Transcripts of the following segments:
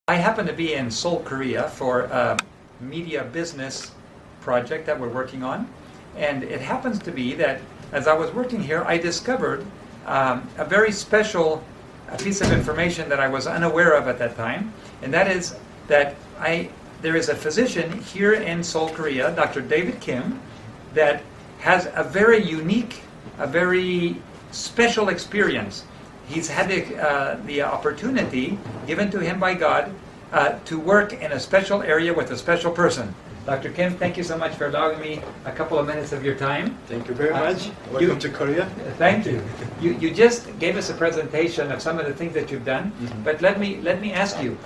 I happen to be in Seoul, Korea for a media business project that we're working on. And it happens to be that as I was working here, I discovered a very special piece of information that I was unaware of at that time. And that is that there is a physician here in Seoul, Korea, Dr. David Kim, that has a very unique, a very special experience. He's had the opportunity given to him by God to work in a special area with a special person. Dr. Kim, thank you so much for allowing me a couple of minutes of your time. Thank you very much. Welcome to Korea. Thank you. You just gave us a presentation of some of the things that you've done, but let me ask you.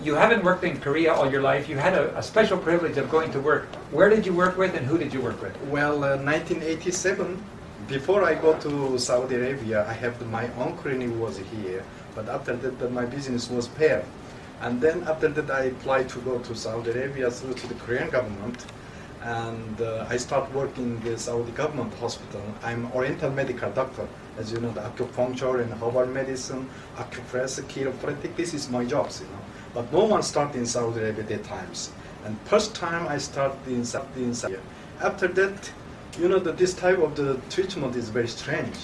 You haven't worked in Korea all your life. You had a special privilege of going to work. Where did you work with, and who did you work with? Well, 1987, before I go to Saudi Arabia, I have my own clinic was here. But after that, my business was paired. And then after that, I applied to go to Saudi Arabia through to the Korean government. And I start working in the Saudi government hospital. I'm Oriental medical doctor. As you know, the acupuncture and herbal medicine, acupressure, chiropractic, this is my jobs, you know. But no one started in Saudi Arabia at that times. And first time I started in Saudi Arabia. After that, you know, that this type of the treatment is very strange.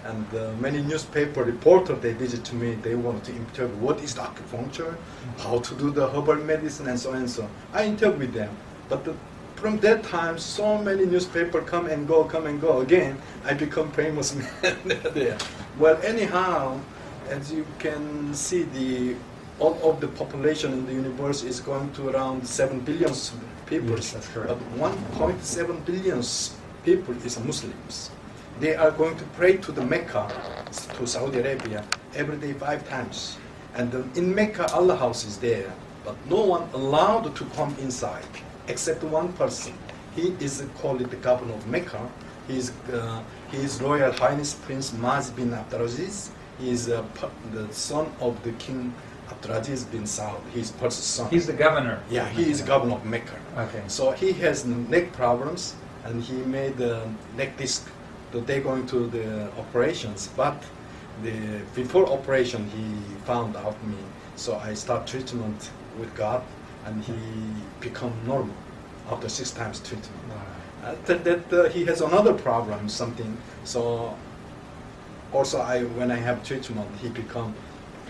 And many newspaper reporters, they visit to me, they want to interview what is the acupuncture, how to do the herbal medicine, and so on and so on. I interview with them. But from that time, so many newspapers come and go. Again, I become famous man there. Well, anyhow, as you can see, all of the population in the universe is going to around 7 billion people. Yes, that's correct. But 1.7 billion people is Muslims. They are going to pray to the Mecca, to Saudi Arabia, every day 5 times. And in Mecca, Allah house is there, but no one allowed to come inside, except one person. He is called the governor of Mecca. He is Royal Highness Prince Maz bin Abdulaziz. He is the son of the King Abdulaziz bin Saud. He's first son. He's the governor. Yeah, he is governor of Mecca. Okay. So he has neck problems, and he made the neck disc. So they're going to the operations, but before operation he found out me. So I start treatment with God, and he become normal after 6 times treatment. Wow. After that he has another problem, something. So also when I have treatment, he become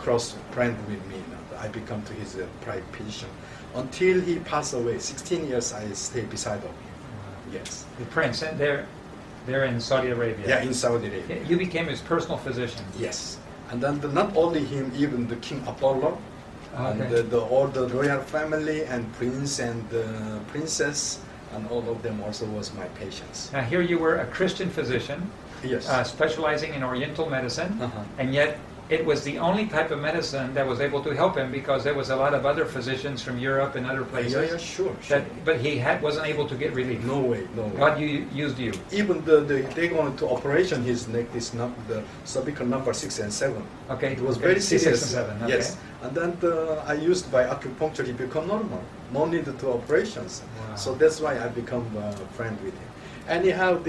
close friend with me. I become to his private patient. Until he passed away, 16 years I stay beside of him. Wow. Yes. The prince, and they're in Saudi Arabia. Yeah, in Saudi Arabia. You became his personal physician. Yes. And then not only him, even the King Abdullah, Okay. and all the royal family and prince and princess, and all of them also was my patients. Now here you were a Christian physician, Yes. specializing in Oriental medicine, Uh-huh. and yet it was the only type of medicine that was able to help him, because there was a lot of other physicians from Europe and other places. Yeah, sure. But he wasn't able to get relief. No way. God used you. Even they going to operation his neck is not the cervical number 6 and 7. Okay. It was okay. very 6 serious. and 7. Okay. Yes. And then I used by acupuncture, he become normal. No need to operations. Wow. So that's why I become a friend with him. Anyhow,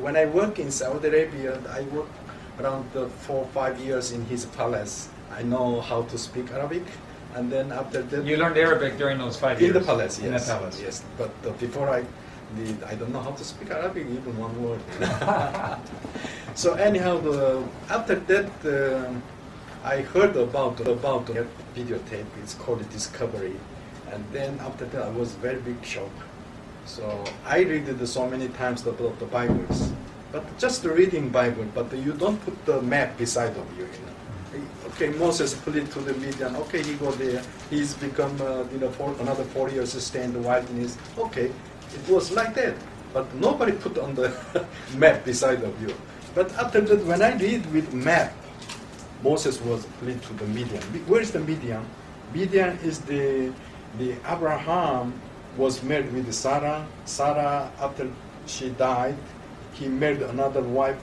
when I work in Saudi Arabia, I work around 4 or 5 years in his palace. I know how to speak Arabic, and then after that... You learned Arabic during those 5 years? In the palace, yes. In the palace. Yes, but before I don't know how to speak Arabic, even one word. So anyhow, after that, I heard about the videotape. It's called Discovery, and then after that, I was very big shock. So I read it so many times about the Bibles, but just reading Bible, but you don't put the map beside of you. Okay, Moses fled to the Midian. Okay, he go there. He's become for another 4 years to stay in the wilderness. Okay, it was like that, but nobody put on the map beside of you. But after that, when I read with map, Moses was fled to the Midian. Where is the Midian? Midian is the Abraham was married with Sarah. Sarah, after she died, he married another wife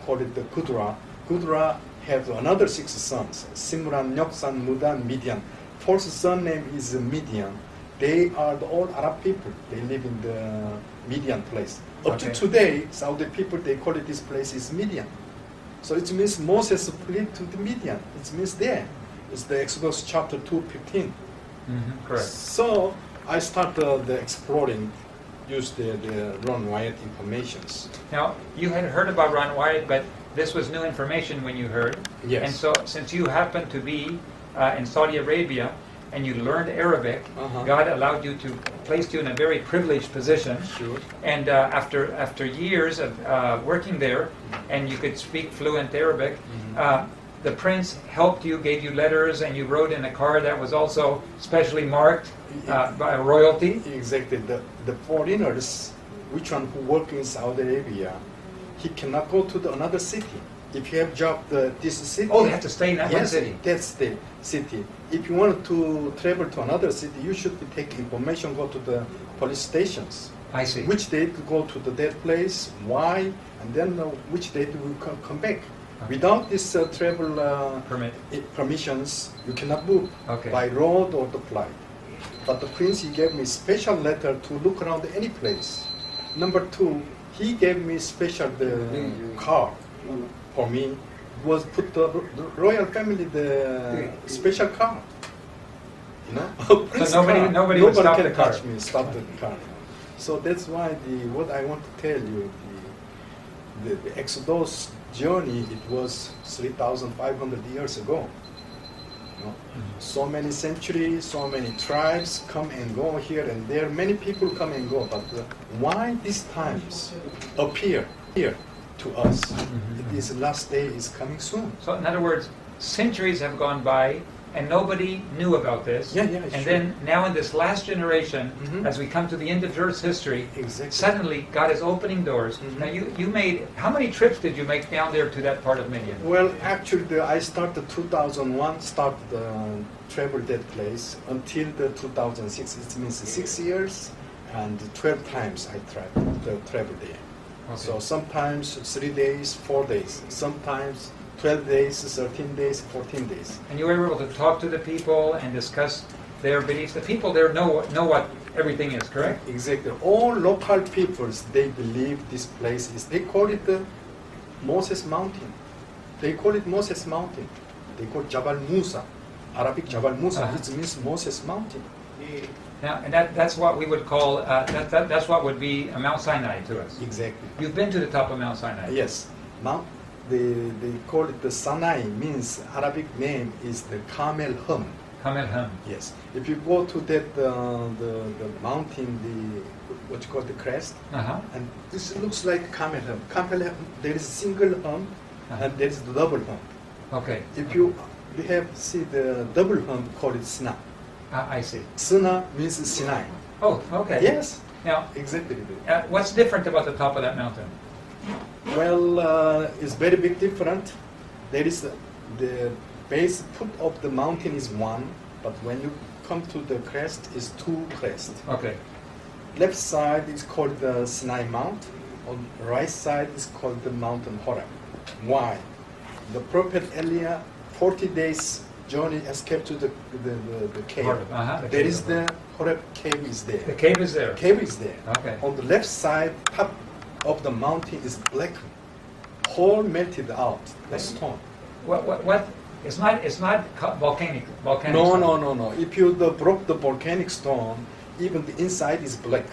called the Kudra. Kudra has another 6 sons: Simran, Yoksan, Mudan, Midian. 4th son name is Midian. They are all Arab people. They live in the Midian place. Up to today, Saudi people, they call it this place is Midian. So it means Moses fled to the Midian. It means there. It's the Exodus chapter 2:15. Correct. So I started the exploring, use the Ron Wyatt informations. Now, you had heard about Ron Wyatt, but this was new information when you heard. Yes. And so, since you happened to be in Saudi Arabia and you learned Arabic, God allowed you to place you in a very privileged position. Sure. And after years of working there, and you could speak fluent Arabic, the prince helped you, gave you letters, and you wrote in a card that was also specially marked by royalty. Exactly. The foreigners, which one who work in Saudi Arabia, he cannot go to another city. If you have job this city, Oh, they have to stay in that one city. That's the city. If you want to travel to another city, you should take information, go to the police stations. I see. Which date to go to that place, why, and then which date will come back. Okay. Without this travel permissions, you cannot move by road or the flight. But the prince, he gave me special letter to look around any place. Number two, he gave me special card for me. Was put the royal family the special card. You know, So nobody would stop can the card. touch me, stop the card. So that's why what I want to tell you, the Exodus journey, it was 3,500 years ago. You know? So many centuries, so many tribes come and go here and there. Many people come and go, but why these times appear here to us? This last day is coming soon. So, in other words, centuries have gone by, and nobody knew about this. Yeah, and sure. then, now in this last generation, as we come to the end of Earth's history, suddenly God is opening doors. Now, you made, how many trips did you make down there to that part of Midian? Well, actually, I started 2001, travel that place until the 2006. It means 6 years and 12 times I traveled there. Okay. So sometimes 3 days, 4 days, sometimes 12 days, 13 days, 14 days. And you were able to talk to the people and discuss their beliefs. The people there know what everything is, correct? Exactly. All local peoples, they believe this place is, they call it the Moses Mountain. They call it Moses Mountain. They call it Jabal Musa. Arabic Jabal Musa, it means Moses Mountain. Now, and that's what we would call, that's what would be a Mount Sinai to us. Exactly. You've been to the top of Mount Sinai. Yes. They call it the Sinai, means Arabic name is the Camel Hum. Camel Hum. Yes. If you go to that the mountain, what you call the crest, and this looks like Camel Hum. Camel Hum, there is single hump and there is the double hump. Okay. If you see the double hump, call it Sinai. I see. Sinai means Sinai. Oh, okay. Yes. Now, exactly. What's different about the top of that mountain? Well, it's very big different. There is the base foot of the mountain is one, but when you come to the crest, is two crests. Okay. Left side is called the Sinai Mount. On right side is called the Mountain Horeb. Why? The prophet Elijah, 40 days journey escaped to the cave. There is the Horeb cave is there. The cave is there. Cave is there. Okay. On the left side, top of the mountain is black. Whole melted out, the stone. What? It's not volcanic. No. If you broke the volcanic stone, even the inside is black.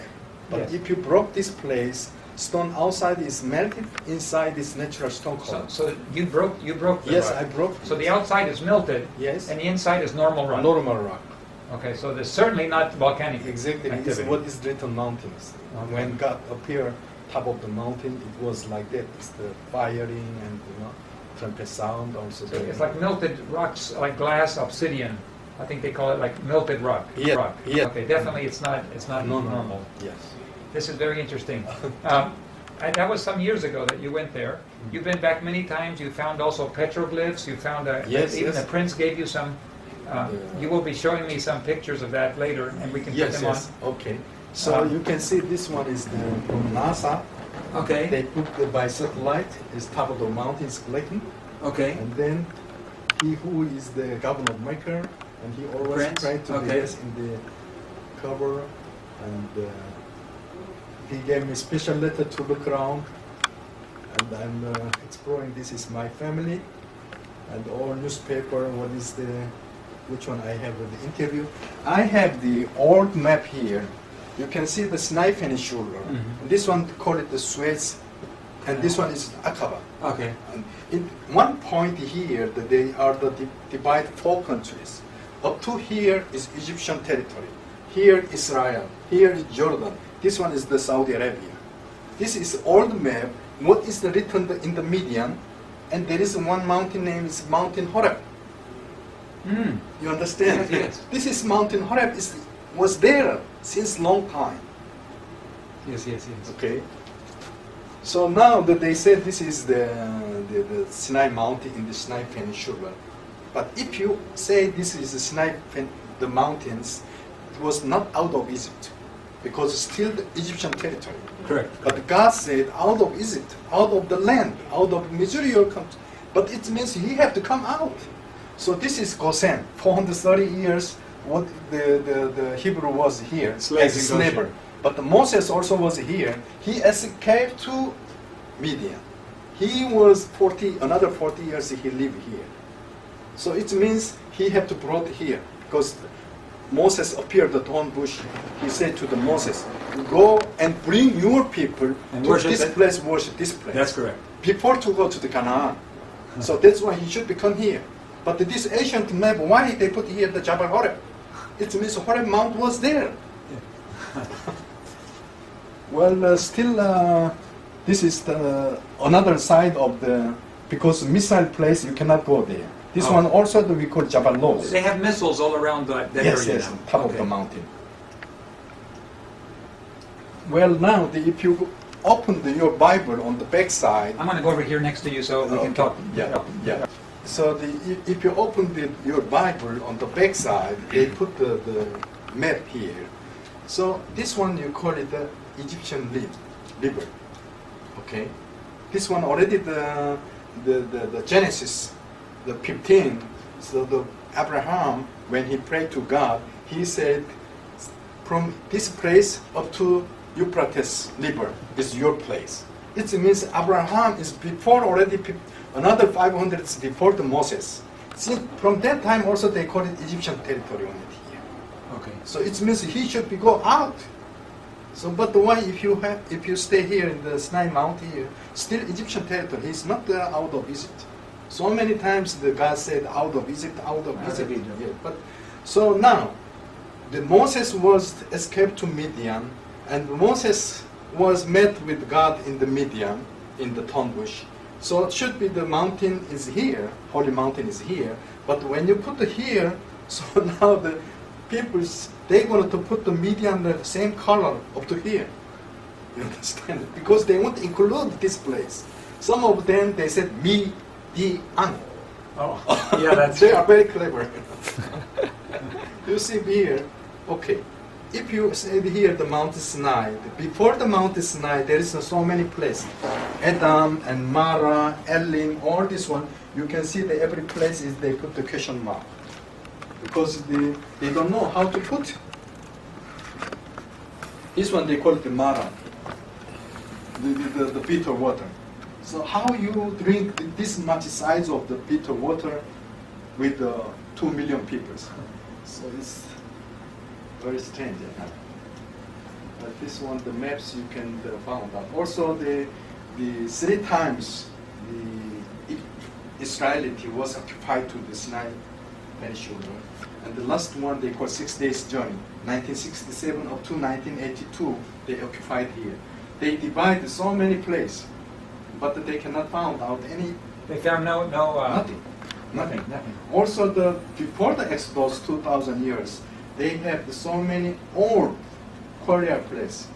But Yes. if you broke this place, stone outside is melted, inside is natural stone color. So you broke the Yes, rock. I broke. So the outside is melted. Yes. And the inside is normal rock. Normal rock. Okay, so there's certainly not volcanic Exactly. It's activity. what is written mountains. Okay. When God appeared top of the mountain, it was like that. It's the firing and trumpet sound also. So it's like melted rocks, like glass, obsidian. I think they call it like melted rock. Yeah, Rock. yeah. Okay, definitely it's not No. normal. Yes. This is very interesting. That was some years ago that you went there. You've been back many times. You found also petroglyphs. You found even the prince gave you some. You will be showing me some pictures of that later, and we can put them on. Okay. So you can see this one is from NASA. Okay. They put by satellite. It's top of the mountain is collecting. Okay. And then he who is the governor maker, and he always Prince? tried to be Okay. in the cover, and he gave me special letter to look around, and I'm exploring. This is my family, and all newspaper. What is the which one I have with the interview. I have the old map here. You can see the Sinai Peninsula. Mhm. This one call it the Suez, and this one is Aqaba. Okay. And in one point here, that they are the divide four countries. Up to here is Egyptian territory. Here Israel. Here is Jordan. This one is the Saudi Arabia. This is old map. What is the written in the median? And there is one mountain named is Mountain Horeb. Mm. You understand? Yes, yes. This is Mountain Horeb. Was there since long time. Yes, yes, yes. Okay. So now that they said this is the Sinai Mountain in the Sinai Peninsula, but if you say this is the the mountains, it was not out of Egypt, because it's still the Egyptian territory. Correct. But God said out of Egypt, out of the land, out of Missouri, but it means he had to come out. So this is Goshen, 430 years. What the Hebrew was here Slaves as a in Goshen. slaver. But Moses also was here. He escaped to Midian. He was another 40 years he lived here. So it means he had to brought here, because Moses appeared at the thorn bush. He said to the Moses, go and bring your people And to worship this it. place, worship this place. That's correct. Before to go to the Canaan. So that's why he should become here. But this ancient map, why they put here the Jabal Horeb? It means Horeb Mount was there. Well, still, this is another side of because missile place, you cannot go there. This Oh. one also we call Jabal Lod. They have missiles all around that Yes, area yes, now. on top of Okay. the mountain. Well, now, if you open your Bible on the back side, I'm going to go over here next to you so we can talk. Yeah, yeah. So if you open your Bible on the back side, they put the map here. So this one you call it the Egyptian river. Okay. This one already the Genesis, the 15. So the Abraham, when he prayed to God, he said, from this place up to Euphrates River is your place. It means Abraham is before already another 500 is before the Moses. See, from that time also they call it Egyptian territory on it here. Okay. So it means he should be go out. So, but why if you stay here in the Sinai Mount here, still Egyptian territory? He's not out of Egypt. So many times the God said out of Egypt, out of Egypt. Yeah, but so now, the Moses was escaped to Midian, and Moses was met with God in the Midian, in the thorn bush. So it should be the mountain is here, holy mountain is here. But when you put it here, so now the people's they wanted to put the Midian the same color up to here. You understand? Because they want to include this place. Some of them they said Midian. Oh, yeah, that's They are very clever. You see here, okay. If you say here the Mount Sinai, before the Mount Sinai there is so many places. Edom and Mara, Elim, all this one, you can see that every place is they put the question mark. Because they don't know how to put. This one they call it the Mara, the bitter water. So how you drink this much size of the bitter water with 2 million people? So it's very strange. But this one, the maps you can find out. Also, the 3 times the Israelite was occupied to the Sinai Peninsula, and the last one they call 6 days journey, 1967 up to 1982. They occupied here. They divided so many places, but they cannot find out any. They found Nothing. Nothing. Also, before the Exodus, 2,000 years, they have so many old quarry places.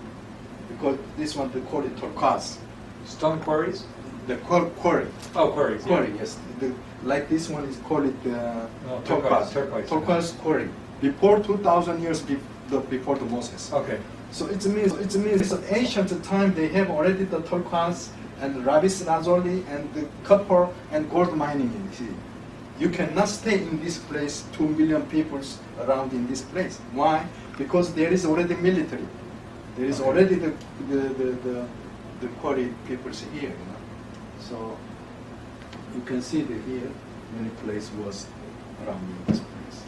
Because this one they call it turquoise. Stone quarries? The quarry. Oh, quarries. yeah. Quarry, yes. Like this one is called it turquoise. Turquoise quarry. Before 2,000 years before the Moses. Okay. So it means it's an ancient time they have already the turquoise and rabis lazuli and the copper and gold mining in here. You cannot stay in this place, 2 million people around in this place. Why? Because there is already military. There is already the quarry peoples here. You know? So you can see that here many place was around in this place.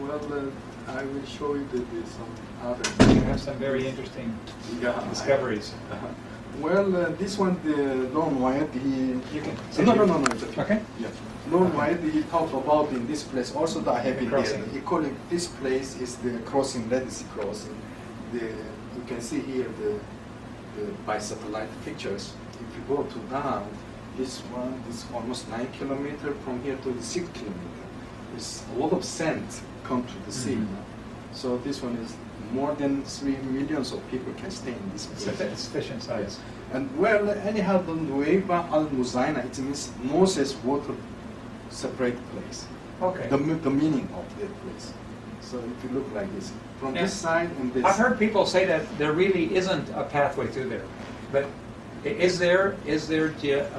Well, I will show you some other. You have some very interesting discoveries. Well, this one, the Lone White, he... You can. No, it's okay. Okay. Yeah. Lone White, he talked about in this place. Also, I have been there. He called it, this place is the crossing, Red Sea crossing. You can see here the by satellite pictures. If you go to down, this one is almost 9 kilometers from here to 6 kilometers. There's a lot of sand come to the sea. So this one is more than 3 million of people can stay in this place. It's sufficient size. And well, anyhow, the Nueva al-Muzaina, it means Moses water separate place. Okay. The meaning of that place. So if you look like this, from this side and this. I've heard people say that there really isn't a pathway through there, but is there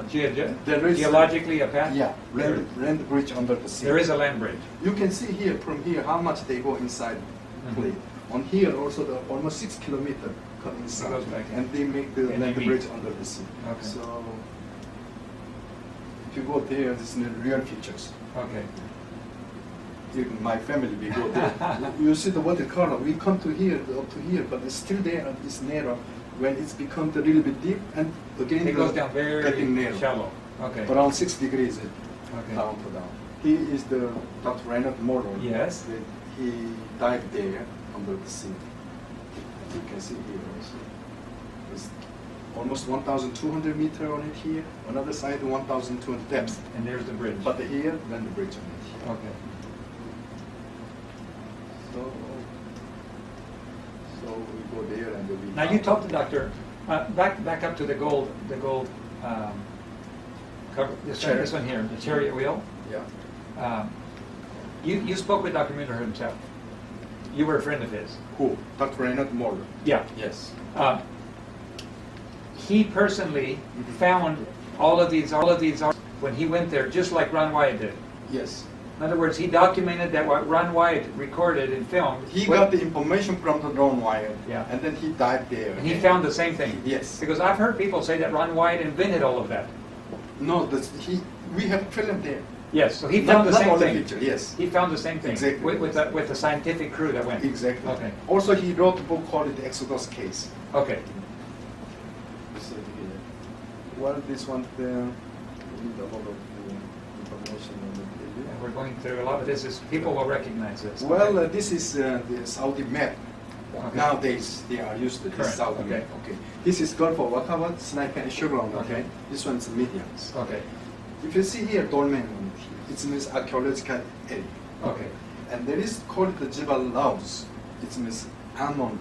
geologically a path? Yeah, land bridge under the sea. There is a land bridge. You can see here from here how much they go inside plate. On here also the almost 6 kilometers come inside, goes back in. and they make the And land they bridge meet. under the sea. Okay. So if you go there, this is the real features. Okay. Even my family, we go there. You see the watercolor. We come to here, up to here, but it's still there and it's narrow. When it's become a little bit deep, and again It goes down very getting narrow. shallow. Okay. Around 6 degrees Okay. down to down. He is the Dr. Reinhard Moller. Yes. He dived there under the sea. As you can see here also. It's almost 1,200 meters on it here. Another side 1,200 depth. And there's the bridge. But here, then the bridge on it here. Okay. So we go there and we. Now you talked to Dr. Back up to the gold cover. This one here, the chariot wheel. Yeah. You spoke with Dr. Miller himself. You were a friend of his. Who? Dr. Reinhard Moller. Yeah. Yes. He personally found all of these when he went there, just like Ron Wyatt did. Yes. In other words, he documented that what Ron Wyatt recorded and filmed. He got the information from the Ron Wyatt, Yeah. and then he dived there. And he found the same thing. Yes. Because I've heard people say that Ron Wyatt invented all of that. No, we have film there. Yes, so he found the Not same only thing. picture, yes. He found the same thing. Exactly. With the scientific crew that went. Exactly. Okay. Also, he wrote a book called The Exodus Case. Okay. Well, this one, we need a lot of information on the video. And we're going through a lot of this. People will recognize this. Well, Okay. this is the Saudi map. Okay. Nowadays, they are used to this Current, Saudi okay. map. Okay. This is Gulf of Aqaba, Sniper and Chevron. Okay. Okay. This one's Medians. Okay. If you see here, Dolmen on it, it means archaeological area. Okay. And there is called the Jebel Laus. It means almond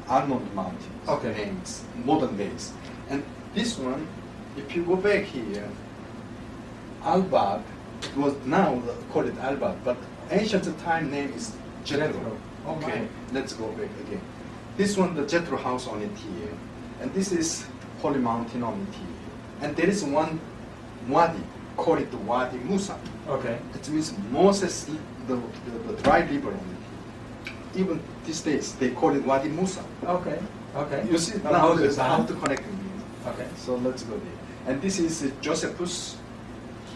mountains. Okay. Names, modern days. And this one, if you go back here, Al-Bad, it was now called it Al-Bad, but ancient time name is Jethro. Jethro. Oh my. Okay, let's go back again. This one, the Jethro house on it here, and this is Holy Mountain on it here. And there is one wadi, call it the Wadi Musa. Okay. It means Moses, the dry river on it here. Even these days, they call it Wadi Musa. Okay. Okay. You see, Now now Moses, how huh? to connect them. Okay. So let's go there. And this is Josephus.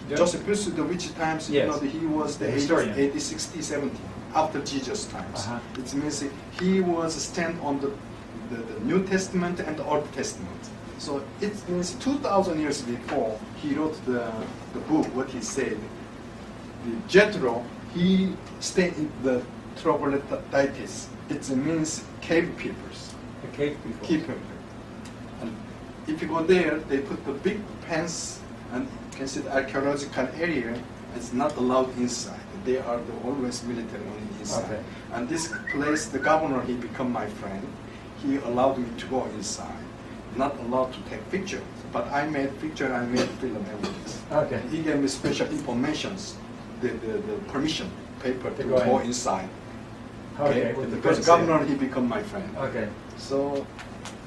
Josephus, the which times, Yes. you know, he was the The 80, historian. 80, 60, 70, after Jesus times. Uh-huh. It means he was stand on the New Testament and the Old Testament. So it means 2,000 years before he wrote the book, what he said. The Jethro, he stayed in the Troglodytes. It means cave peoples. The cave people. Keep them. And if you go there, they put the big fence, and you can see the archaeological area. It's not allowed inside. They are always military on the inside. Okay. And this place, the governor, he become my friend. He allowed me to go inside. Not allowed to take pictures, but I made picture. I made film evidence. Okay. He gave me special informations, the permission paper to go go in. inside. Okay. With the Because good governor, he become my friend. Okay. So,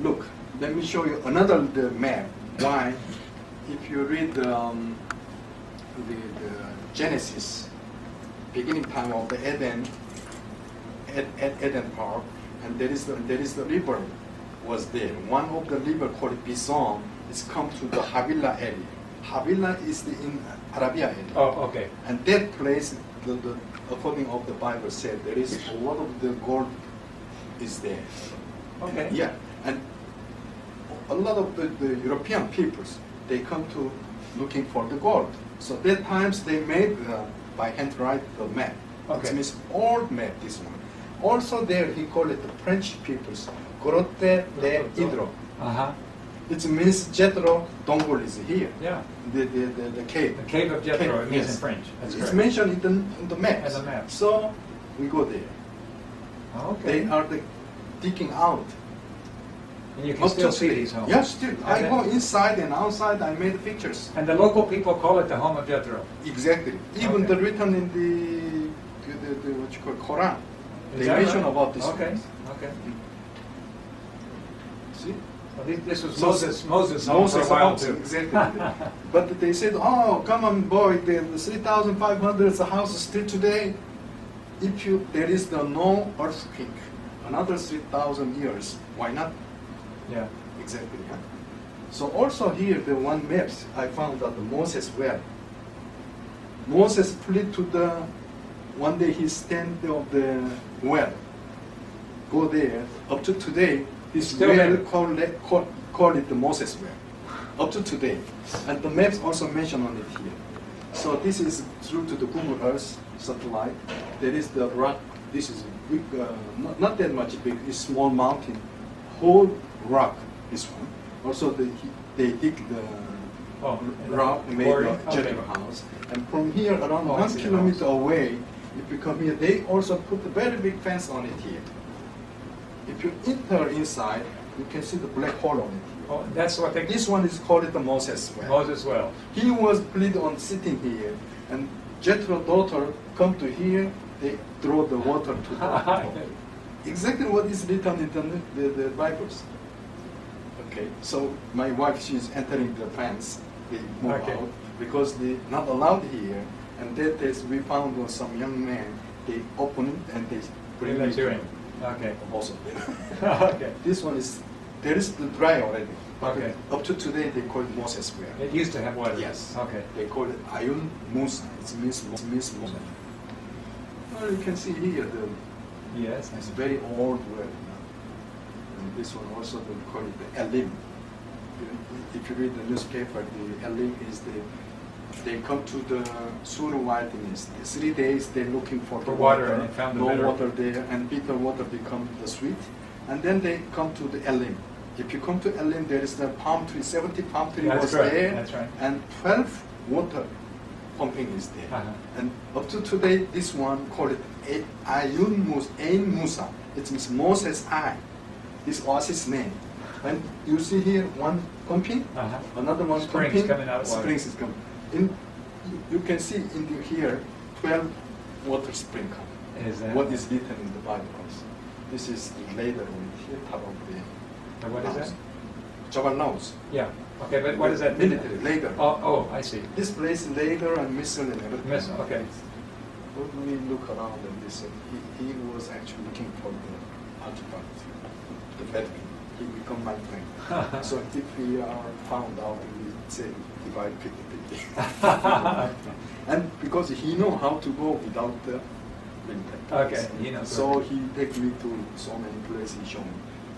look, let me show you another map. Why? If you read the Genesis, beginning time of the Eden Park, and there is the river was there. One of the river called Bison is come to the Havilah area. Havilah is in Arabia area. Oh, okay. And that place, according of the Bible said, there is a lot of the gold is there. Okay. Yeah, and a lot of the European peoples, they come to looking for the gold. So that times they made by hand write the map. Okay. It means old map, this one. Also there he called it the French peoples, Grotte de Hydro. Uh-huh. It means Jethro Dongol is here. Yeah. The cave. The cave of Jethro, it means Yes. in French. That's It's correct. mentioned in the maps. In the maps. So we go there. Okay. They are digging out. And you can Up still to see today. these homes. Yes, still. I then- go inside and outside. I made pictures. And the local people call it the home of Jethro. Exactly. Even Okay. the written in the what you call Quran. Is They that mention right? about this. Okay. one. Okay. See? Well, this was So- Moses' home for a while about too. exactly. But they said, "Oh, come on, boy, the 3,500 house is still today. If there is no earthquake, another 3,000 years, why not?" Yeah. Exactly. Yeah. So also here, the one maps I found that the Moses well. Moses fled to the one day he stand of the well. Go there. Up to today, this Still well there. call it the Moses well. Up to today, and the maps also mention on it here. So this is through to the Google Earth satellite. There is the rock. This is big, not that much big. It's small mountain, whole rock. This one. Also, they dig the rock made quarry? of Okay. Jethro house, and from here around Oh, I 1 see the kilometer house. away, if you come here, they also put a very big fence on it here. If you enter inside, you can see the black hole on it. Oh, that's what they. This one is called the Moses well. Moses well. He was plead on sitting here, and Jethro's daughter come to here, they throw the water to the hole. Exactly what is written in the Bibles. Okay, so my wife, she's entering the fence, they move Okay. out, because they not allowed here, and that is, we found some young man, they open it and they Bring bring that it to him. Okay. also. Okay. This one is, there is the dry already. But Okay. up to today, they call it Moses well. It used to have water. Yes. Okay. They call it Ayun Musa. It means Musa. Well, you can see here the Yes. it's very old word. And this one also they call it the Elim. If you read the newspaper, the Elim is they come to the Sur wilderness. 3 days they're looking for the water, and they found the no bitter. water there, and bitter water become the sweet. And then they come to the Elim. If you come to Elim, there is the palm tree, 70 palm tree That's was right, there, that's right. and 12 water pumping is there. Uh-huh. And up to today, this one called it Ayun Musa, Ain Musa. It means Moses' eye. This was his name. And you see here one pumping, Uh-huh. another one Springs pumping. coming out of water. Springs is coming. You can see in here 12 water spring come. Is that? What is written in the Bible also. This is later on here, top of the What is that? house. Jabal Nose. Yeah. Okay, but what is that? Military, later. Oh, I see. This place later and missile and everything. Missile, okay. When we look around and this, he was actually looking for the artifact, the Bedouin. He become my friend. So if we are found out, we say divide 50-50. And because he know how to go without the military. Okay, he knows. So he take me to so many places he showed me.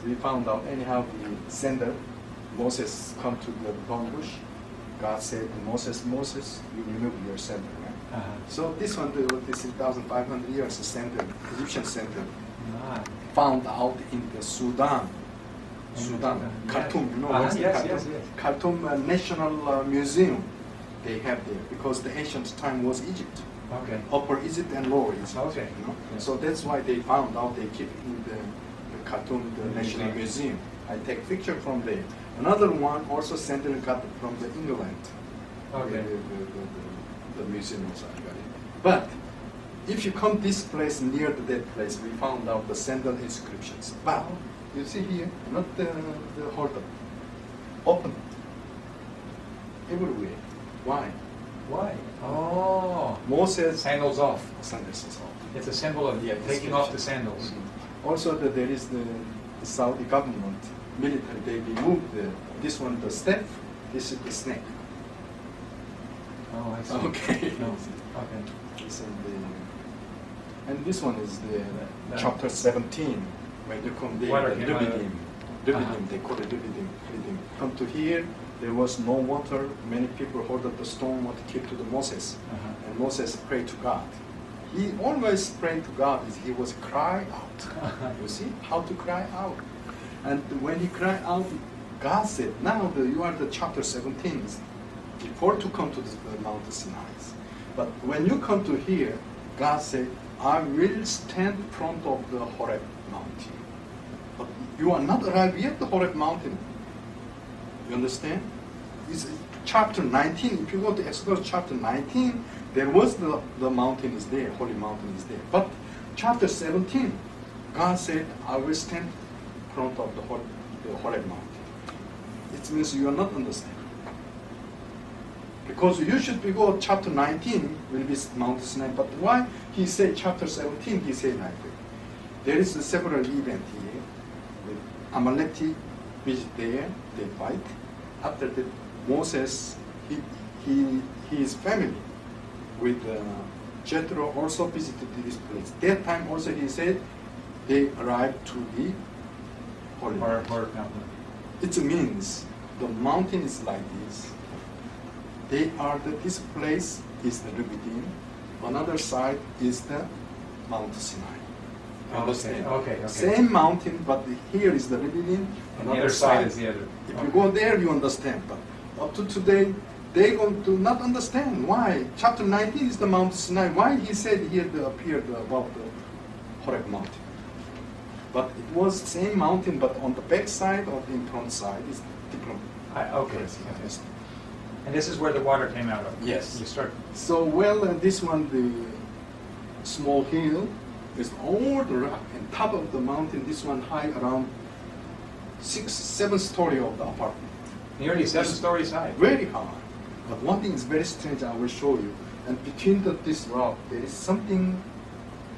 We found out anyhow the sender, Moses come to the burning bush. God said to Moses, Moses, you remove your sender, right? Uh-huh. So this one, this 1,500 years sender, Egyptian sender, Ah. found out in the Sudan. In Sudan, Sudan, Khartoum, yes. you know Uh-huh, what's the yes, Khartoum? yes, yes. Khartoum National Museum, they have there, because the ancient time was Egypt. Okay. Upper Egypt and Lower Egypt. Okay. You know? Yeah. So that's why they found out they keep in the Khartoum, the National Museum. Museum. I take picture from there. Another one also sent and got from the England. Okay. The museum also I got it. But if you come this place near to that place, we found out the sandal inscriptions. But you see here, not the holder, open everywhere. Why? Why? Oh. Moses Sandals off. sandals is off. It's a symbol of Yeah, taking off the sandals. Also, there is the Saudi government, military, they removed this one, the staff, this is the snake. Oh, I see. Okay. No. Okay. This and this one is the That- chapter 17. When you come there, Water the came out of- Revidim, they call it Revidim. Come to here, there was no water. Many people heard that the storm what came to the Moses, and Moses prayed to God. He always prayed to God. He was cry out. You see how to cry out, and when he cried out, God said, "Now you are the chapter 17. Before to come to the Mount Sinai, but when you come to here, God said, I will stand in front of the Horeb mountain. But you are not arrived yet the Horeb mountain. You understand? It's chapter 19. If you go to Exodus chapter 19, there was the mountain is there, holy mountain is there. But chapter 17, God said, I will stand in front of the Horeb mountain. It means you are not understanding. Because you should be go chapter 19 will be Mount Sinai. But why he said chapter 17? He said like that. There is a several event here. With Amalek visit there, they fight. After that, Moses, his family with Jethro also visited this place. That time also he said they arrived to the holy mountain. It means the mountain is like this. This place is the Revidim. Another side is the Mount Sinai. Understand? Okay. Same mountain, but here is the Revidim. And the other side is the other. If you go there, you understand. But up to today, they going to not understand why. Chapter 19 is the Mount Sinai. Why he said here appeared above the Horeb mountain. But it was same mountain, but on the back side or the in front side is different. Okay. And this is where the water came out of? Yes. You start. So, this one, the small hill, is all the rock and top of the mountain. This one high around 6-7 story of the apartment. Nearly 7 stories high. Very high. But one thing is very strange, I will show you. And between this rock, there is something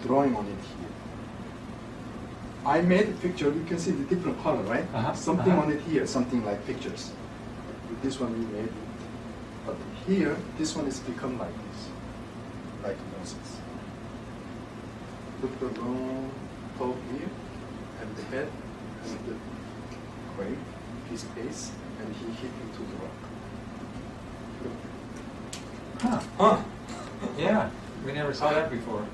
drawing on it here. I made a picture, you can see the different color, right? Something on it here, something like pictures. With this one we made it. But here, this one is become like this, like Moses. Put the long toe here, and the head, and the grave, his face, and he hit into the rock. Yeah, we never saw that before.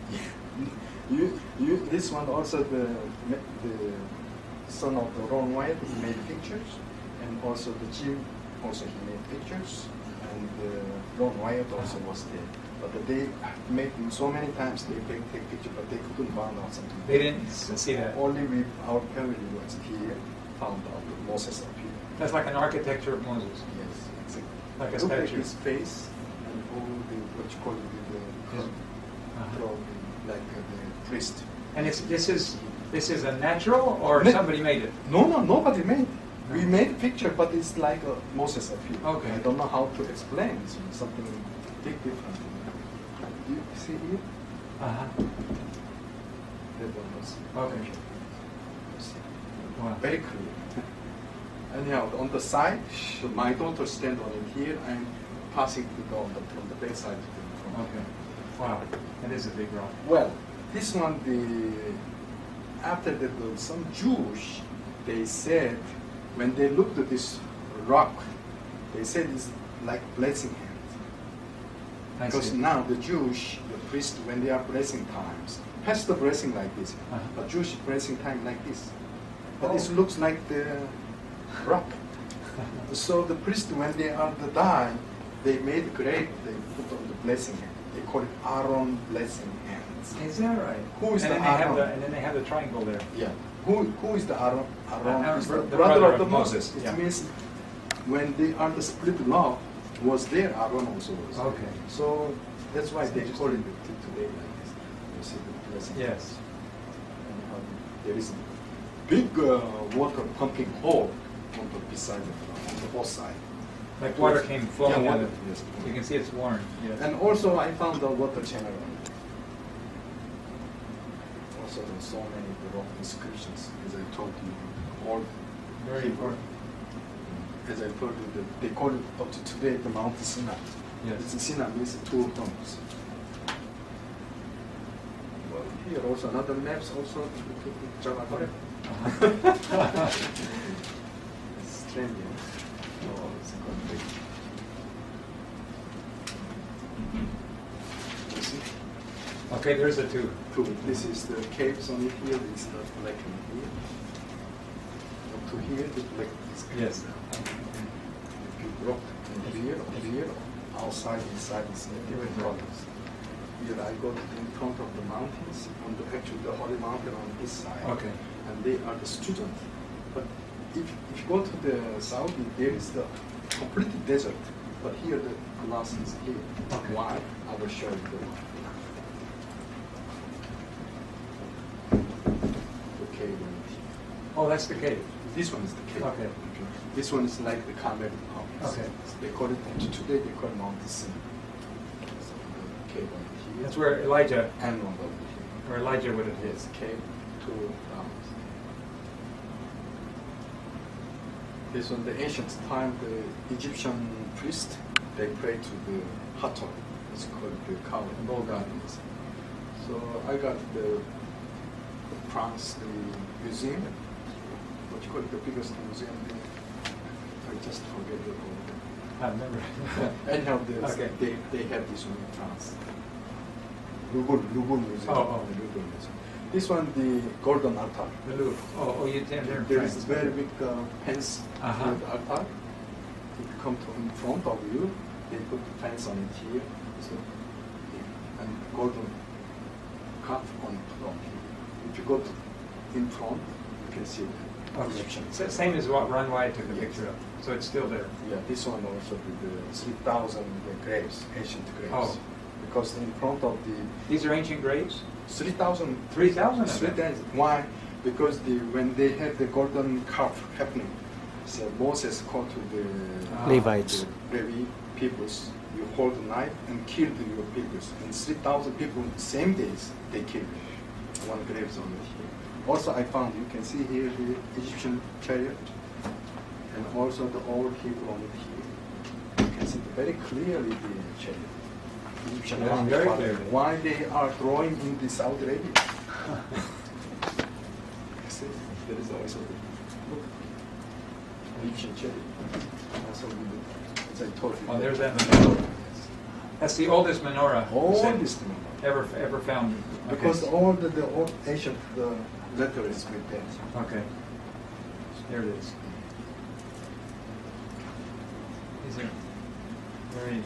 This one also the son of the Ron Wyatt, he made pictures, and also the Jim, also he made pictures. And Ron Wyatt also was there. But they made so many times they take picture, but they couldn't find out something. They didn't see that. Only with our family was here found out that Moses appeared. That's like an architecture of Moses. Yes, exactly. Like a look statue. like his face and all the what you call it like the priest. And this is a natural, or somebody made it? No, nobody made it. We made a picture, but it's like Moses appeared. Okay. I don't know how to explain. It's something big different. Do you see here? That one was Okay. You see? Wow. Very clear. Anyhow, on the side, my daughter stand on it here. I'm passing from the back side to the front. Okay. Wow. That is a big rock. Well, this one, after that, some Jews, they said, when they looked at this rock, they said it's like blessing hand. Because now the Jewish, the priest, when they are blessing times, has the blessing like this, but Jewish blessing time like this. But this looks like the rock. So the priest, when they are to die, they made a grave, they put on the blessing hand. They call it Aaron blessing hands. Is that right? Who is and the then Aaron? And then they have the triangle there. Yeah. Who is the Aaron? Aaron is the the brother brother of the of Moses. Moses. It Yeah. means when they are the split law was there, Aaron also was. Okay. So that's why they call it today like this. You see the blessing. Yes. And there is a big water pumping hole on the beside on the both side. Like water came flowing Yeah, out water, of it. yes. You can see it's worn. Yes. And also I found the water channel on it. Also there's so many rock inscriptions, as I told you. All Very important. As I told you, they call it up to today the Mount Sinai. Yes. It's Sinai means 2 tones. here also another maps also to Java. It's strange. Oh, it's complete. You see? Okay, there's the two. This is the caves only here. It's not black in here. Up to here, the black is clear. Yes. If you look here, outside, inside, it's different colors. Here I go in front of the mountains, on the actually the holy mountain on this side. Okay. And they are the students. But if you go to the south, there is the complete desert. But here the glass is here. Okay. Why? I will show you the cave. Oh, that's the cave. This one is the cave. Okay. This one is like the Carmel mountains. Okay. They call it, today they call it Mount Sin. So the cave over here. That's where Elijah, And one over here. where Elijah would have hit. Yes, cave, 2 rounds. This one, the ancient time, the Egyptian priest, they pray to the Hathor. It's called the cow and bull goddess. So I got the France, the museum, what you call it, the biggest museum there. I just forget the whole. I remember. Anyhow, Okay. they have this one in France. Louvre Museum. Oh. The Louvre Museum. This one, the golden altar. The Louvre. Oh, you did there in There France. is very big fence Uh-huh. with altar. If you come to in front of you, they put the fence on it here. So, and golden cup on from here. If you go to in front, you can see the Okay. Egyptian. Same as what Ron White took a Yes. picture of. So it's still there. Yeah, this one also with the 3,000 graves, ancient graves. Oh. Because in front of the These are ancient graves? 3,000. 3,000 of them? 3,000. Why? Because when they had the golden calf happening, so Moses called to the Levites. the Levi peoples, you hold the knife and kill your peoples. And 3,000 people, same days, they killed. One grave on it here. Also, I found, you can see here the Egyptian chariot, and also the old Hebrew on it here. You can see very clearly the chariot. Egyptian Yeah, army very fought. clearly. Why they are drawing in the Saudi Arabia? See, there is also the look, Egyptian chariot. Also, with the, as I told you. Oh, there's that menorah. That's the oldest menorah All this number. ever found. Okay. Because all the old ancient letter is with that. Okay. There it is. These are very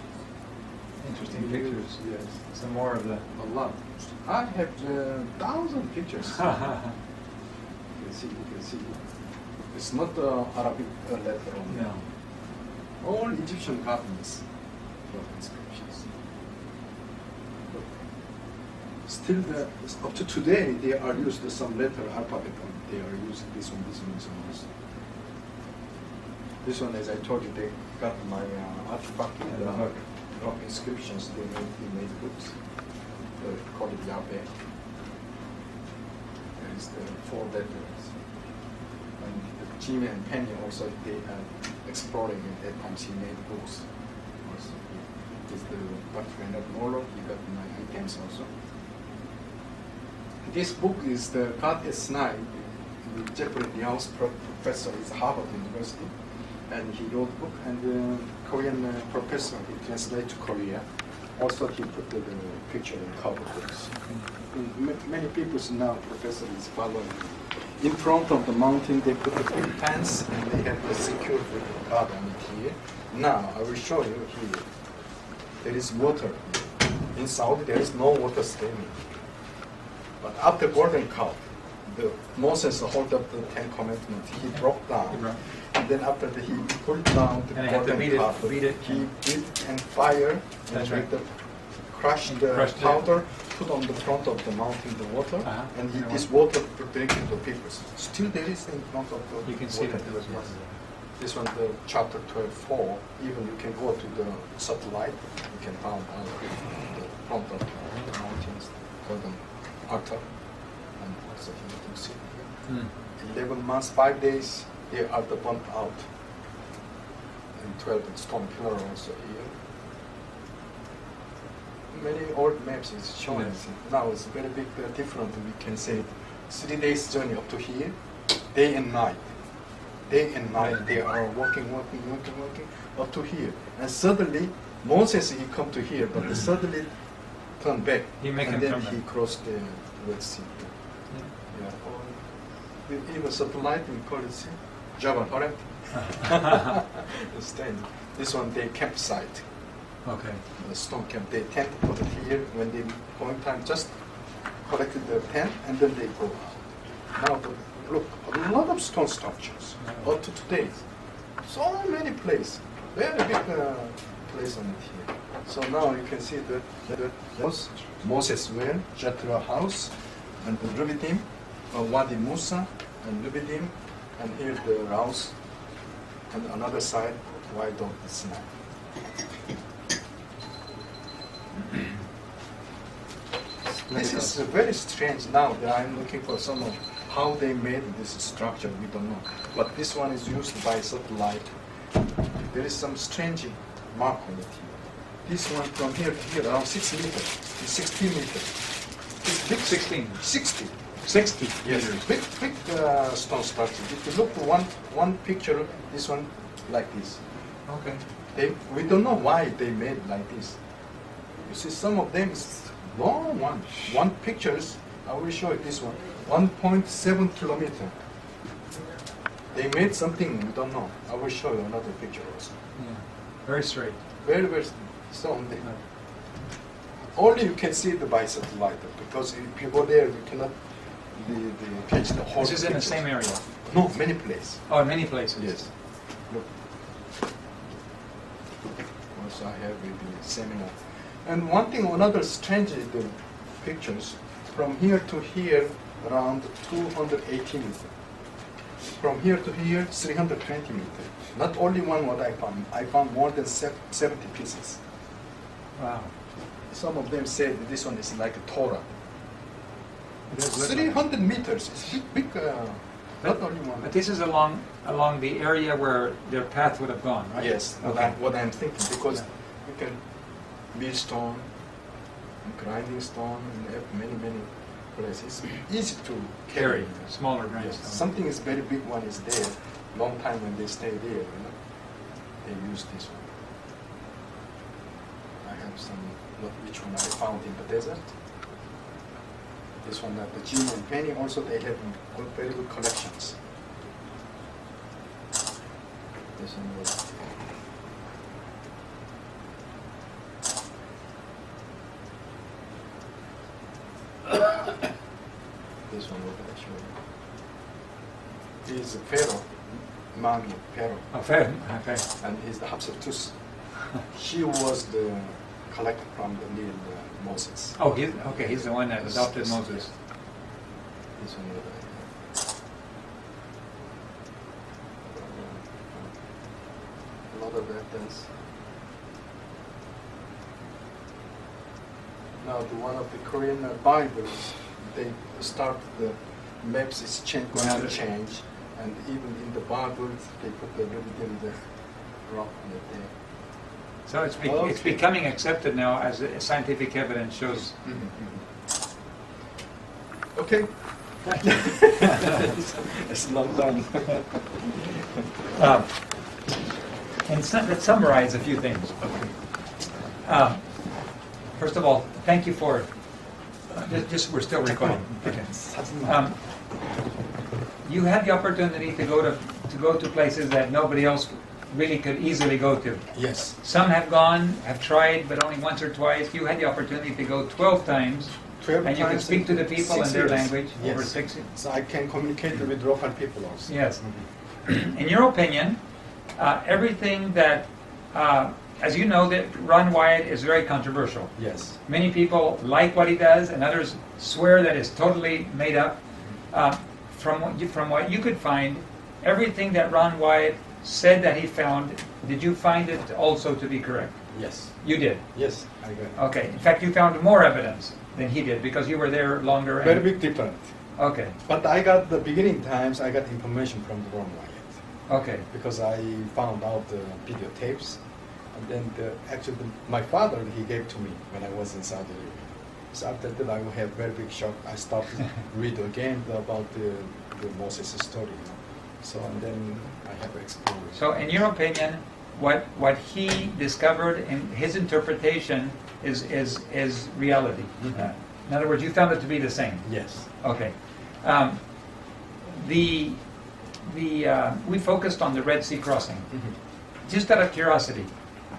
interesting pictures. Yes. Some more of the. A lot. I have 1,000 pictures. You can see. It's not Arabic letter only. No. All Egyptian governments wrote inscriptions. But still, up to today, they are used some letter alphabet. They are using this one also. This one, as I told you, they got my artifact in the book. Rock inscriptions. They made books. Called it Yahweh. There is the 4 letters. And Jimmy and Penny also, they are exploring at that time. She made books. Also, this is the Dr. of Molo. You got my items also. This book is the God is Nine. Jeffrey Liao's professor is Harvard University, and he wrote the book. And the Korean professor, he translated to Korea. Also, he put the picture in cover books. Many people now, professor is following. In front of the mountain, they put the big fence, and they have the secure with the God on it here. Now, I will show you here. There is water. In Saudi, there is no water streaming. But after golden calf, Moses hold up the 10 Commandments. He broke down. And then after he pulled down the And I had to golden calf, beat it. he beat and fire That's and right. crushed the Crushed it. powder, put on the front of the mountain the water, Uh-huh. and Yeah. this water to drink to the people. Still there is in front of the You can see water. that there was Yes. water. This one, the chapter 12:4. Even you can go to the satellite, you can find out the front of the mountains, golden altar, and also you can see here. 11 months, 5 days, they are the burnt out. And 12 stone pillar also here. many old maps is showing. Yes. Now it's very big different. We can say 3 days journey up to here, day and night. Day and night they are walking up to here. And suddenly Moses he come to here, but he suddenly turn back. He make and him then turn he back. crossed the Red Sea. Yeah. Even satellite we call it Jabal Horeb. Understand? This one they campsite. Okay. The stone camp. They tent put it here when they going time just collected the tent and then they go out. Now look, a lot of stone structures up to today. So many places. Very big place on it here. So now you can see that was Moses well, Jethro house, and the Rubidim, Wadi Musa, and Rubidim, and here the house, and another side, Wide of the Sinai. This is very strange now that I'm looking for some of how they made this structure, we don't know. But this one is used by satellite. There is some strange mark on it here. This one from here to here, around 6 meters, is 16 meters. It's big 16. 60. 60 Yes, meters. big stone structure. If you look at one picture, this one like this. Okay. We don't know why they made like this. You see, some of them is long one. One pictures, I will show you this one. 1.7 kilometer. They made something we don't know. I will show you another picture also. Yeah. Very straight. Very so only you can see the by satellite because if you go there, you cannot catch the whole. This is in the pictures. same area. No, many places. Oh, in many places. Yes. Look. Also, I have with the seminar. And one thing, another strange is the pictures. From here to here, around 280 meters. From here to here, 320 meters. Not only one what I found. I found more than 70 pieces. Wow. Some of them said this one is like a Torah. It is 300 meters. It's big, not only one. But this is along the area where their path would have gone, right? Yes, Okay. what I'm thinking, because Yeah. you can mill stone, and grinding stone, and have many places. Easy to Carry smaller Yes. grindstone. Something is very big one is there. Long time when they stay there, they use this one. I have some, which one I found in the desert. This one, the Jim and Penny, also they have very good collections. This one was. This one was actually. He's a pharaoh, Mami pharaoh, Okay. Okay. and he's the Hatshepsut. She was the collector from the Nile, Moses. Oh, he's the one that adopted Yes, Moses. This one was. A lot of evidence. Now, the one of the Korean Bibles, they start the maps is going to change, and even in the Bibles they put the little the rock on it there. So it's Okay. becoming accepted now as scientific evidence shows. Okay. It's not done. Let's summarize a few things. First of all, thank you for. We're still recording. Okay. You had the opportunity to go to places that nobody else really could easily go to. Yes. Some have gone, have tried, but only once or twice. You had the opportunity to go 12 times, 12 and you could times speak to the in people 6 in their years. language Yes. over 6 years. So I can communicate with local people also. Yes. In your opinion, everything that, as you know, that Ron Wyatt is very controversial. Yes. Many people like what he does, and others swear that it's totally made up. From what you could find, everything that Ron Wyatt said that he found, did you find it also to be correct? Yes. You did. Yes, I got it. Okay. In fact, you found more evidence than he did because you were there longer. Very big difference. Okay. But I got the beginning times, I got information from the Ron Wyatt. Okay. Because I found out the videotapes And then my father, he gave to me when I was in Saudi Arabia. So after that, I had very big shock. I started to read again about the Moses story. So and then I have explored. So in your opinion, what he discovered in his interpretation is reality. Mhm. In other words, you found it to be the same. Yes. Okay. We focused on the Red Sea crossing. Mm-hmm. Just out of curiosity,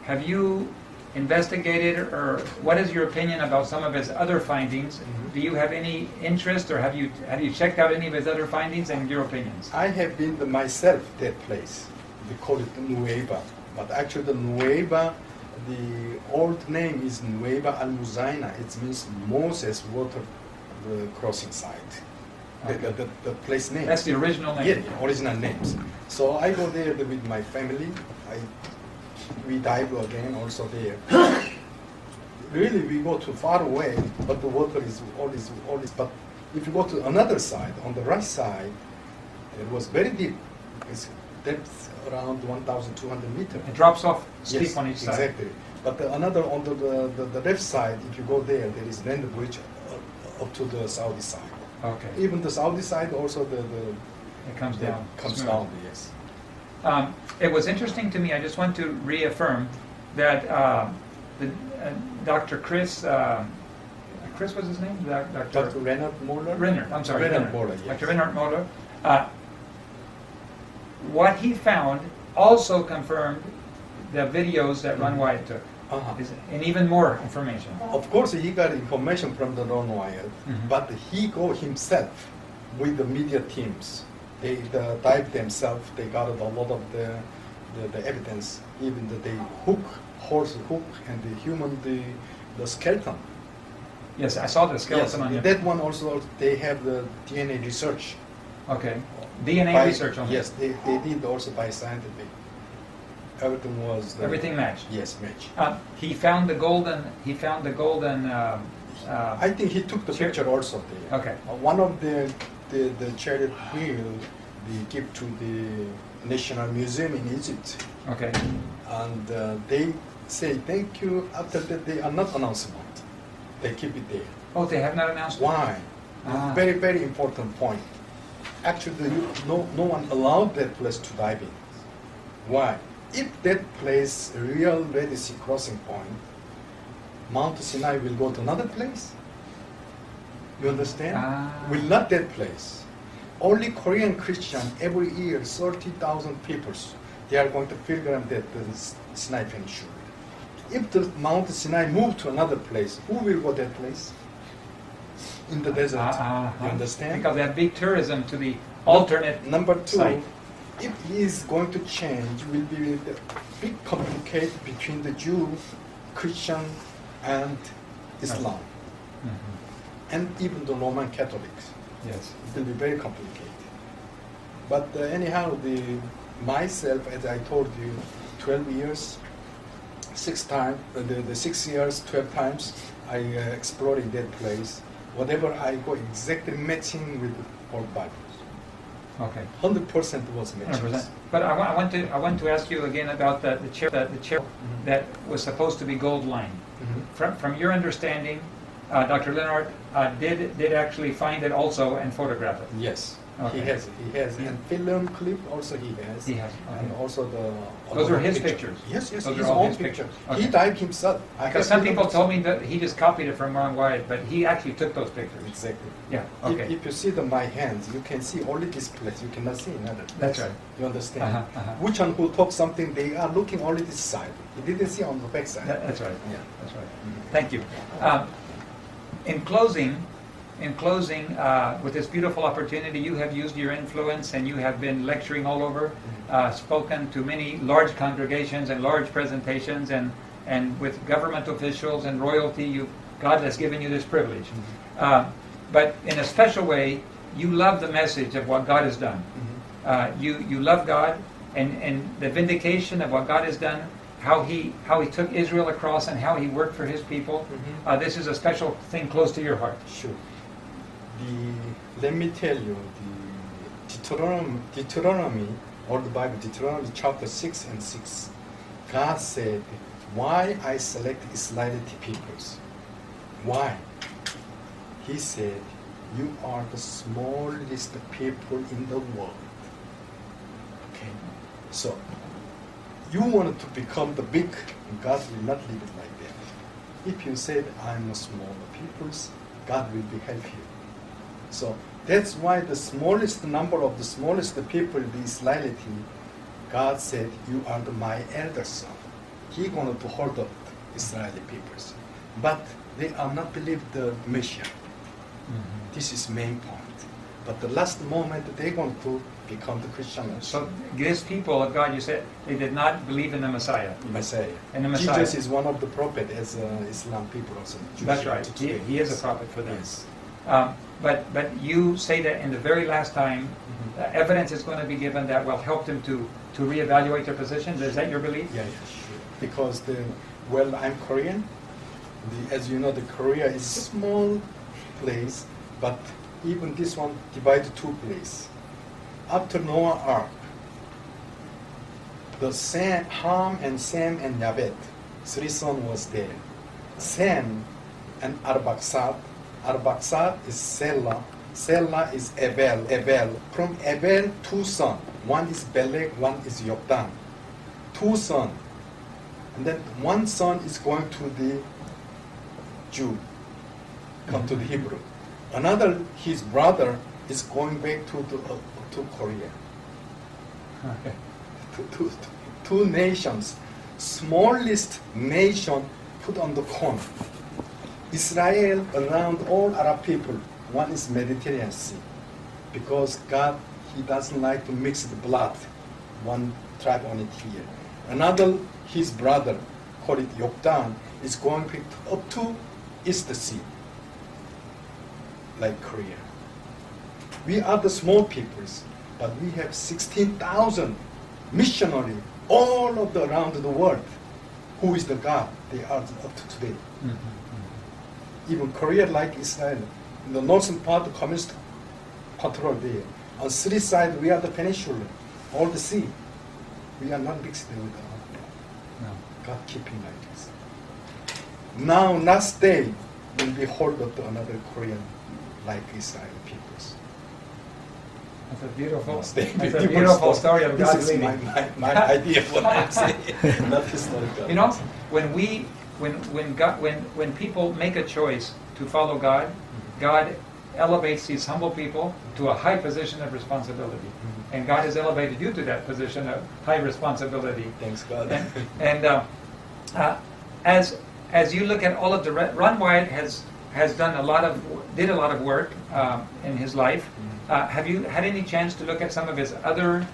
have you investigated, or what is your opinion about some of his other findings? Mhm. Do you have any interest, or have you checked out any of his other findings and your opinions? I have been myself that place. We call it Nueva, but actually the Nueva, the old name is Nueva al-Muzaina. It means Moses water the crossing site. Okay. The place name. That's the original name. Yeah, the original names. So I go there with my family. We dive again also there. Really, we go too far away, but the water is always. But if you go to another side, on the right side, it was very deep. It's depth around 1,200 meters. It drops off steep Yes, on each side. exactly. But another on the left side, if you go there is land bridge up to the Saudi side. Okay. Even the Saudi side also It comes down. comes smooth. down. Yes. It was interesting to me. I just want to reaffirm that Dr. Chris was his name? Dr. Reinhard Moller. Reinhard, I'm sorry. Reinhard Moller, yes. Dr. Reinhard Moller. What he found also confirmed the videos that Ron Wyatt took, Uh-huh. and even more information. Of course, he got information from the Ron Wyatt, Mhm. but he go himself with the media teams. They dive themselves. They got a lot of the evidence, even the horse hook, and the human the skeleton. Yes, I saw the skeleton on Yes, you. that one also they have the DNA research. Okay. DNA By- research on it. Yes, they did also by scientific. Everything was Everything matched. Yes, match. He found the golden. I think he took the Chair- picture also there. Okay. One of the chariot wheel they give to the National Museum in Egypt, Okay. and they say thank you. After that, they are not announcement. They keep it there. Oh, they have not announced it? Why? Ah. Very, very important point. Actually, no one allowed that place to dive in. Why? If that place real Red Sea crossing point, Mount Sinai will go to another place. You understand? Ah. Will not that place. Only Korean Christian every year 30,000 people. They are going to pilgrim that the Sinai Peninsula. If the Mount Sinai move to another place, who will go that place? In the desert. You understand? Because they have big tourism to the alternate Number two, site. if he is going to change, will be the big complicate between the Jew, Christian, and Islam, and even the Roman Catholics. Yes. It will be very complicated. But anyhow, myself, as I told you, 12 years, 6 times, the 6 years, 12 times, I exploring that place. Whatever I go exactly matching with all Bibles. Okay. 100% was matching. 100%. But I want to ask you again about the chair that was supposed to be gold lined. Mhm. From your understanding, Dr. Leonard did actually find it also and photograph it. Yes, Okay. he has, and film clip also he has. He has, And okay. also Those are his picture. pictures? Yes, yes, Those his are all own his picture. pictures? He Okay. dived himself. Because some people told me that he just copied it from Ron Wyatt, but he actually took those pictures. Exactly. Yeah. Okay. If you see my hands, you can see only this place. You cannot see another place. That's right. You understand? Uh-huh. Which one who talk something, they are looking only this side. You didn't see on the back side. That's right. Yeah. That's right. Thank you. In closing, with this beautiful opportunity, you have used your influence and you have been lecturing all over, spoken to many large congregations and large presentations, and with government officials and royalty. God has given you this privilege. But in a special way, you love the message of what God has done. You love God and the vindication of what God has done. How he took Israel across and how he worked for his people. This is a special thing close to your heart. Sure. Let me tell you, the Deuteronomy, or the Bible, Deuteronomy chapter 6 and 6, God said, why I select Israelite peoples? Why? He said, you are the smallest people in the world. Okay? So, you want to become the big, God will not leave it like that. If you said, I'm a smaller peoples, God will be help you. So, that's why the smallest number of the smallest people, the Israelite, God said, you are my elder son. He going to hold up the Israeli peoples. But they are not believe the Messiah. Mm-hmm. This is main point. But the last moment, they're going to become the Christians. So these people of God, you said, they did not believe in the Messiah. Messiah. And the Messiah. Jesus is one of the prophets as Islam people also. That's right. He is a prophet for them. Yes. But you say that in the very last time, evidence is going to be given that will help them to reevaluate their positions. Is that your belief? Yeah, sure. Because I'm Korean. As you know, the Korea is a small place, but even this one divided two places. After Noah Ark, the Ham and Sem and Yabet, three sons was there. Sem and Arbaxad. Arbaxad is Selah. Selah is Abel. From Abel, two sons. One is Beleg, one is Yoktan. Two sons. And then one son is going to the Jew, come to the Hebrew. Another, his brother, is going back to Korea. Okay. Two nations, smallest nation put on the corner. Israel around all Arab people, one is Mediterranean Sea, because God, He doesn't like to mix the blood, one tribe on it here. Another, his brother, called it Yoktan, is going up to East Sea, like Korea. We are the small peoples, but we have 16,000 missionaries all of the around the world. Who is the God? They are up to today. Mm-hmm. Even Korea, like Israel, in the northern part, the communist control there. On three sides, we are the peninsula, all the sea. We are not mixed with the no. God keeping like this. Now, last day, will be hold up to another Korean, like Israel peoples. That's a beautiful, That's a beautiful story of God leading. This is my idea of what I'm saying, not historical. You know, when people make a choice to follow God, God elevates these humble people to a high position of responsibility. Mm-hmm. And God has elevated you to that position of high responsibility. Thanks, God. As you look at all of the Ron Wyatt did a lot of work in his life. Mm-hmm. Have you had any chance to look at some of his other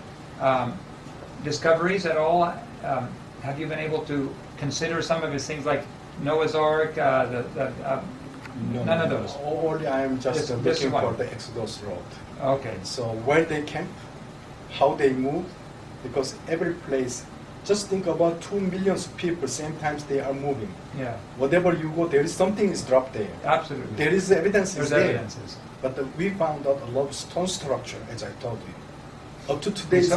discoveries at all? Have you been able to consider some of his things like Noah's Ark? None of those. Only I am just looking for the Exodus road. Okay. So where they camp, how they move, because every place. Just think about 2 million people, same times they are moving. Yeah. Whatever you go, there is something is dropped there. Absolutely. There is evidence. There's there. evidences. But we found out a lot of stone structure, as I told you. Up to today, it's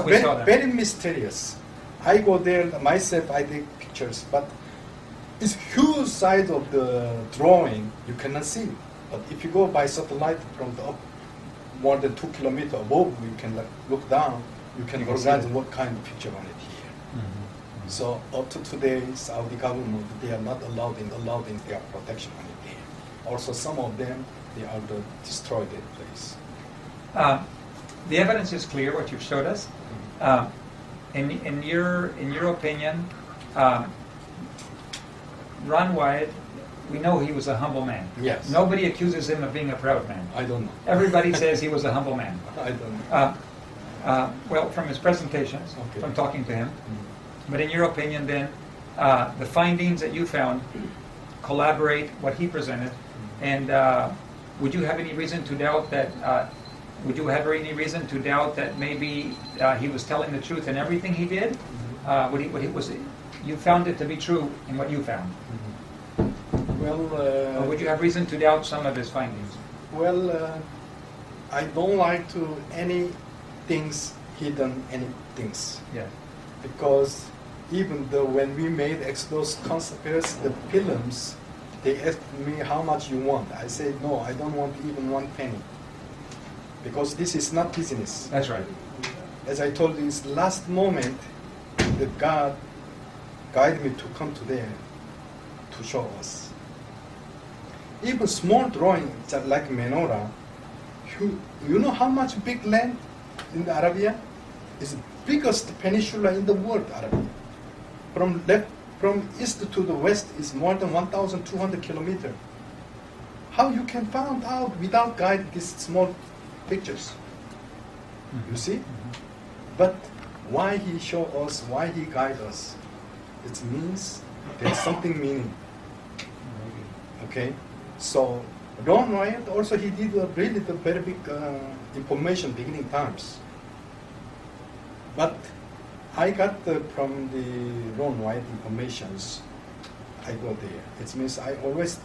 very mysterious. I go there myself, I take pictures, but it's huge size of the drawing, you cannot see. But if you go by satellite from the up more than 2 kilometers above, you can look down, you can organize what kind of picture on it here. Mm-hmm. So up to today, Saudi government, they are not allowed in their protection on it here. Also some of them, they are destroyed that place. The evidence is clear, what you've showed us. In your opinion, Ron Wyatt, we know he was a humble man. Yes. Nobody accuses him of being a proud man. I don't know. Everybody says he was a humble man. I don't know. Well, from his presentations, okay. From talking to him. Mm-hmm. But in your opinion then, the findings that you found collaborate what he presented. Mm-hmm. And would you have any reason to doubt that maybe he was telling the truth in everything he did? Mm-hmm. You found it to be true in what you found? Mm-hmm. Well, or would you have reason to doubt some of his findings? Well, I don't like any things hidden, any things. Yeah. Because even though when we made Exodus conspiracy, the films, they asked me how much you want. I said, no, I don't want even one penny. Because this is not business. That's right. As I told you, it's last moment that God guided me to come to there to show us. Even small drawing, just like menorah, you know how much big land in Arabia? It's the biggest peninsula in the world, Arabia. From east to the west is more than 1,200 kilometers. How you can find out without guide these small pictures? You see? But why he show us, why he guide us? It means there's something meaning. Okay? So Ron Wyatt also he did really the very big information beginning times. But I got from the Ron Wyatt informations. I go there. It means I always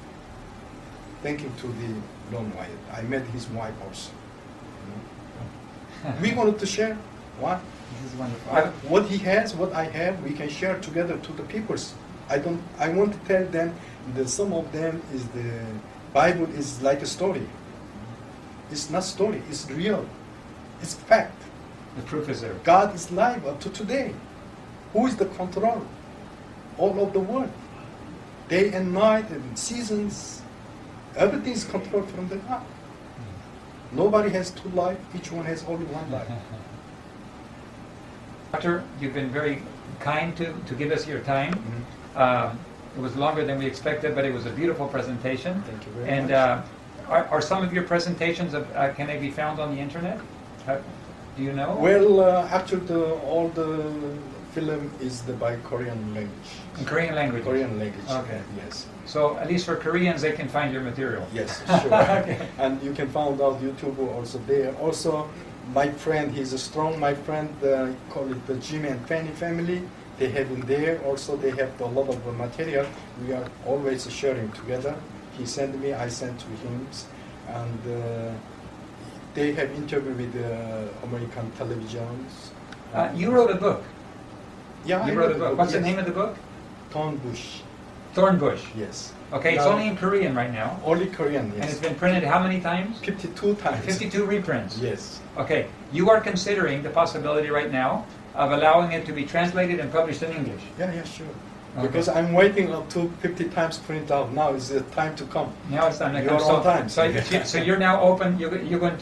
thanking to the Ron Wyatt. I met his wife also. You know? We wanted to share what This is wonderful. what he has, what I have. We can share together to the peoples. I want to tell them that some of them is the Bible is like a story. It's not story. It's real. It's fact. The proof is there. God is live up to today. Who is the control? All of the world. Day and night and seasons. Everything is controlled from the God. Nobody has two lives. Each one has only one life. Doctor, you've been very kind to give us your time. It was longer than we expected, but it was a beautiful presentation. Thank you very and much. Are some of your presentations, can they be found on the internet? Do you know? Well, actually, all the film is by Korean language. In Korean language? Korean language. Okay. Yes. So at least for Koreans, they can find your material. Yes, sure. Okay. And you can find out YouTube also there. Also, my friend, he's a strong. My friend, call it the Jim and Fanny family. They have in there. Also, they have a lot of material. We are always sharing together. He sent me, I sent to him, and they have interview with American televisions. You wrote a book. Yeah, You I wrote a book. What's the yes. name of the book? Thornbush. Thornbush. Yes. Okay, it's Now- only in Korean right now. Only Korean, And it's yes. been printed how many times? 52 times. 52 reprints. Yes. Okay, you are considering the possibility right now of allowing it to be translated and published in English. Yeah, sure. Okay. Because I'm waiting up to 50 times print out. Now is the time to come. Now it's time to You're come. on time. So you're now open. You're going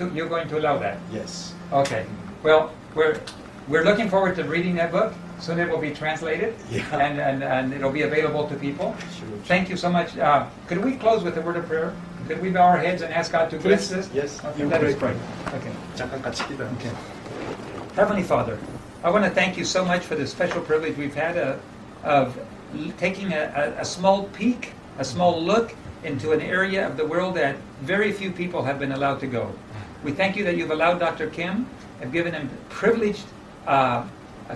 to allow that. Yes. Okay. Well, we're looking forward to reading that book. Soon it will be translated. Yeah. And it'll be available to people. Sure. Thank you so much. Could we close with a word of prayer? Could we bow our heads and ask God to bless this? Yes. Okay, You let us pray. pray. Okay. 잠깐 같이 기도. Okay. Heavenly Father, I want to thank you so much for the special privilege we've had of taking a small peek, a small look into an area of the world that very few people have been allowed to go. We thank you that you've allowed Dr. Kim and given him privileged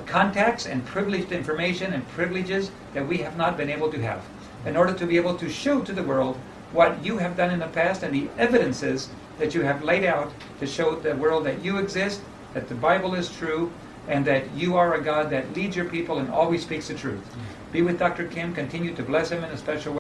contacts and privileged information and privileges that we have not been able to have, in order to be able to show to the world what you have done in the past and the evidences that you have laid out to show the world that you exist, that the Bible is true, and that you are a God that leads your people and always speaks the truth. Be with Dr. Kim, continue to bless him in a special way.